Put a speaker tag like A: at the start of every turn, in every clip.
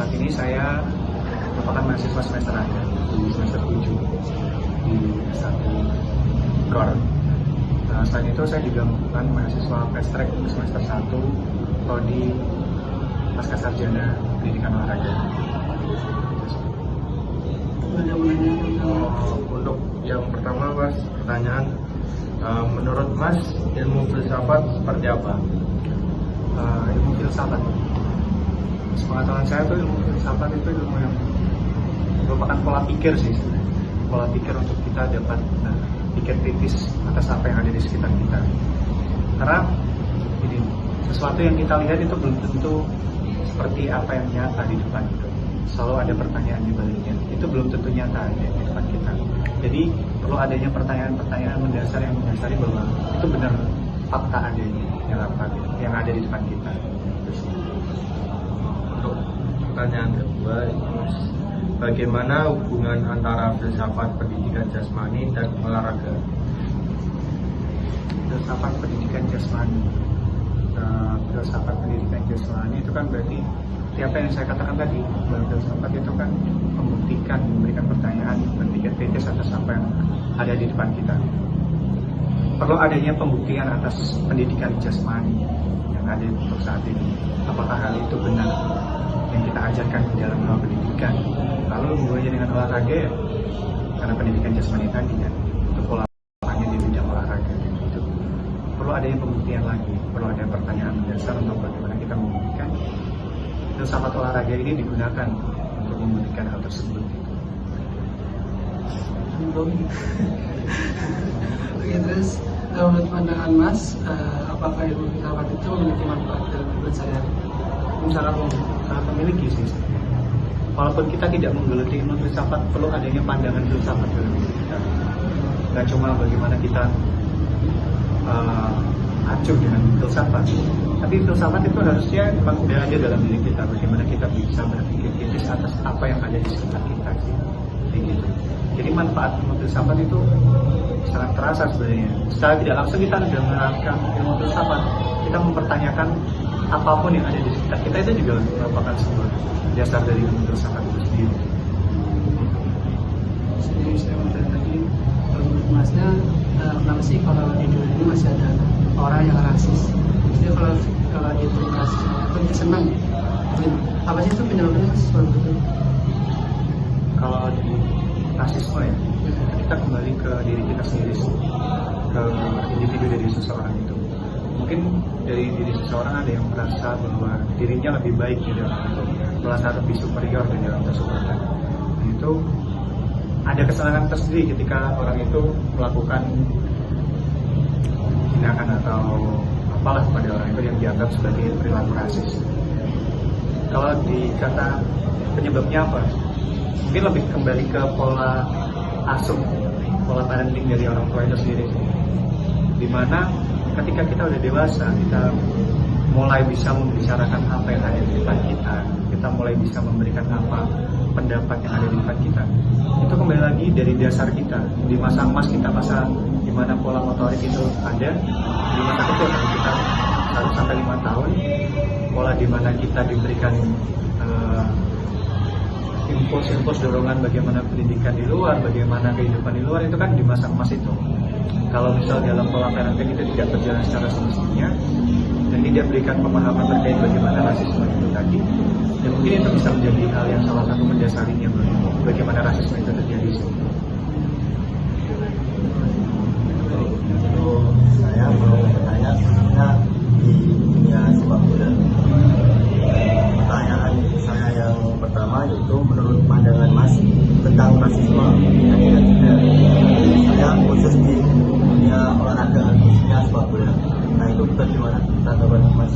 A: Saat ini saya merupakan mahasiswa semester akhir di semester 7 di S1 GOR. Selain itu saya juga merupakan mahasiswa fast track semester 1 prodi pasca sarjana pendidikan olahraga.
B: Untuk yang pertama Mas, pertanyaan menurut Mas ilmu filsafat seperti apa?
A: Ilmu filsafat, sepengetahuan saya tuh ilmu filsafat itu ilmu yang merupakan pola pikir sih, pola pikir untuk kita dapat pikir kritis atas apa yang ada di sekitar kita. Karena ini sesuatu yang kita lihat itu belum tentu seperti apa yang nyata di depan itu. Selalu ada pertanyaan di baliknya. Itu belum tentu nyata di depan kita. Jadi perlu adanya pertanyaan-pertanyaan mendasar yang mendasari bahwa itu benar fakta adanya yang ada di depan kita.
B: Untuk pertanyaan kedua, bagaimana hubungan antara filsafat pendidikan jasmani dan olahraga?
A: Filsafat pendidikan jasmani, filsafat pendidikan jasmani itu kan berarti apa yang saya katakan tadi, bahwa filsafat itu kan membuktikan, memberikan pertanyaan, berpikir kritis atas apa yang ada di depan kita. Perlu adanya pembuktian atas pendidikan jasmani yang ada untuk saat ini. Apakah hal itu benar yang kita ajarkan di dalam hal pendidikan? Lalu hubungannya dengan olahraga ya, karena pendidikan jasmani tadi kan, itu polanya di bidang olahraga. Itu perlu adanya pembuktian lagi, perlu ada pertanyaan dasar untuk bagaimana kita membuktikan filsafat olahraga ini digunakan untuk membuktikan hal tersebut.
C: Oke, terus menurut pandangan Mas, apakah ilmu filsafat itu memiliki manfaat dalam hidup sehari-hari?
A: Sangat memiliki sih. Walaupun kita tidak menggeluti ilmu filsafat, perlu adanya pandangan filsafat dalam hidup kita. Gak cuma bagaimana kita acuh dengan filsafat, tapi filsafat itu harusnya memang udah ada dalam diri kita. Bagaimana kita bisa berpikir kritis atas apa yang ada di sekitar kita sih. Gitu. Jadi manfaat ilmu filsafat itu sangat terasa sebenarnya. Secara tidak langsung kita sudah menerapkan ilmu filsafat, kita mempertanyakan apapun yang ada di sekitar kita, itu juga merupakan sebuah dasar dari ilmu filsafat itu sendiri.
C: Jadi saya mau tanya lagi, menurut Masnya, kenapa sih kalau di dunia ini masih ada orang yang rasis? Jadi kalau itu rasis, itu senang. Apa sih itu penyebabnya seperti itu?
A: Kalau di rasisme ya, kita kembali ke diri kita sendiri, ke individu dari seseorang itu. Mungkin dari diri seseorang ada yang merasa bahwa dirinya lebih baik di dalam itu, merasa lebih superior di dalam tersebut. Itu ada kesenangan tersendiri ketika orang itu melakukan tindakan atau apalah pada orang itu yang dianggap sebagai perilaku rasis. Kalau dikata penyebabnya apa? Mungkin lebih kembali ke pola asuh, pola parenting dari orang tua itu sendiri. Dimana ketika kita udah dewasa, kita mulai bisa membicarakan apa yang ada di depan kita, kita mulai bisa memberikan apa pendapat yang ada di depan kita. Itu kembali lagi dari dasar kita, di masa emas kita, masa dimana pola motorik itu ada, di masa kecil kan kita 1-5 tahun, pola dimana kita diberikan impuls dorongan bagaimana pendidikan di luar, bagaimana kehidupan di luar, itu kan di masa emas itu. Kalau misal dalam pola parenting itu tidak berjalan secara semestinya dan tidak berikan pemahaman terkait bagaimana rasisme itu tadi, dan mungkin itu bisa menjadi hal yang salah satu mendasarinya bagaimana rasisme itu terjadi.
D: Saya mau bertanya sebenarnya di dunia sepak bola. Pertanyaan saya yang pertama yaitu menurut pandangan Mas tentang rasisme yang tidak. Saya khusus di dunia olahraga, khususnya sepak bola. Nah itu bagaimana tanggapan Mas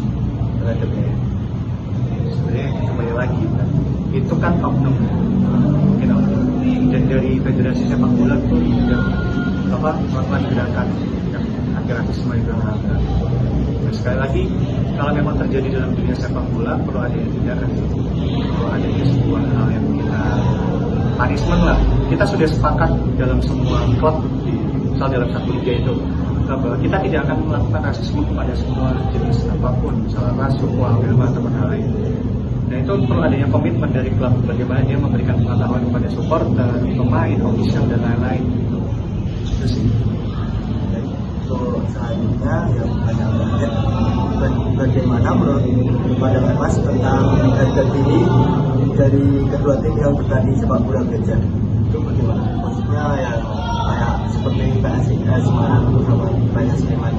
D: terhadapnya?
A: Sebenarnya kembali lagi, itu kan oknum, mungkin oknum. Dan dari federasi sepak bola itu sudah melakukan gerakan yang anti rasisme itu. Nah, sekali lagi, kalau memang terjadi dalam dunia sepak bola, perlu ada tindakan, perlu adanya sebuah hal yang kita punishment lah. Kita sudah sepakat dalam semua klub, misal dalam satu liga itu, bahwa kita tidak akan melakukan rasisme kepada semua jenis apapun, misalnya ras, suku, agama, atau hal lain. Nah itu perlu adanya komitmen dari klub, bagaimana dia memberikan pengetahuan kepada supporter, pemain, official dan lain-lain. Itu sih.
D: Untuk selanjutnya yang banyak banget, bagaimana menurut pandangan Mas tentang harga diri dari kedua tim yang bertanding sepak bola gajah? Itu bagaimana? Maksudnya ya kayak seperti PSIS Semarang sama Persija Sleman.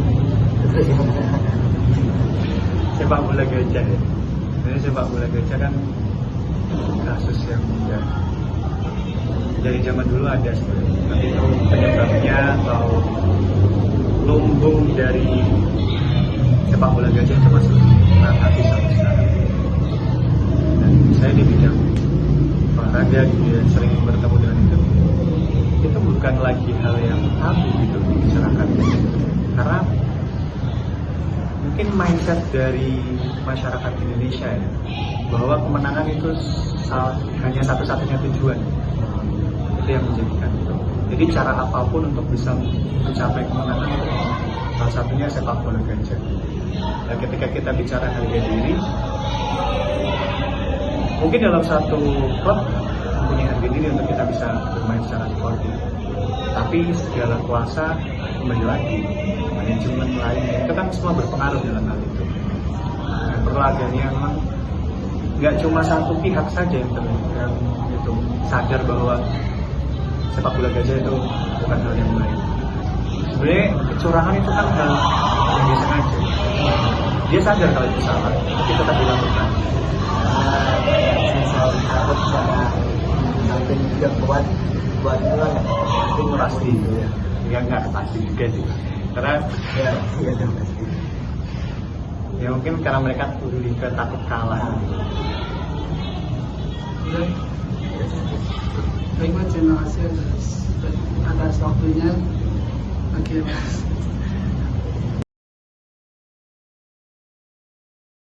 A: Sepak bola gajah ya. Jadi sepak bola gajah kan kasus yang udah dari zaman dulu ada sebenarnya. Tapi itu penyebabnya atau lumbung dari sepak bola gajah itu masih mengatasi sampai sekarang. Dan saya di bidang olahraga dia sering bertemu dengan itu bukan lagi hal yang tabu gitu di masyarakat. Karena mungkin mindset dari masyarakat Indonesia ya, bahwa kemenangan itu hanya satu-satunya tujuan. Itu yang menjadikan itu. Jadi cara apapun untuk bisa mencapai kemenangan itu salah satunya sepak bola gajah. Dan ketika kita bicara harga diri, mungkin dalam satu klub mempunyai harga diri untuk kita bisa bermain secara sportif. Tapi segala kuasa kembali lagi manajemen lainnya itu kan semua berpengaruh dalam hal itu. Nah, perlaganya memang nggak cuma satu pihak saja yang itu sadar bahwa sepak bola gajah itu bukan hal yang baik. Sebenarnya kecurangan itu kan hal yang disengaja. Dia sadar kalau itu salah, tapi tetap dilakukan.
D: Misal takut sama tim juga kuat buat itu
A: Pasti itu ya nggak pasti juga sih. Karena
D: ya pasti.
A: ya mungkin karena mereka lebih ke takut kalah.
C: Baik, terima kasih atas waktunya. Oke, Mas.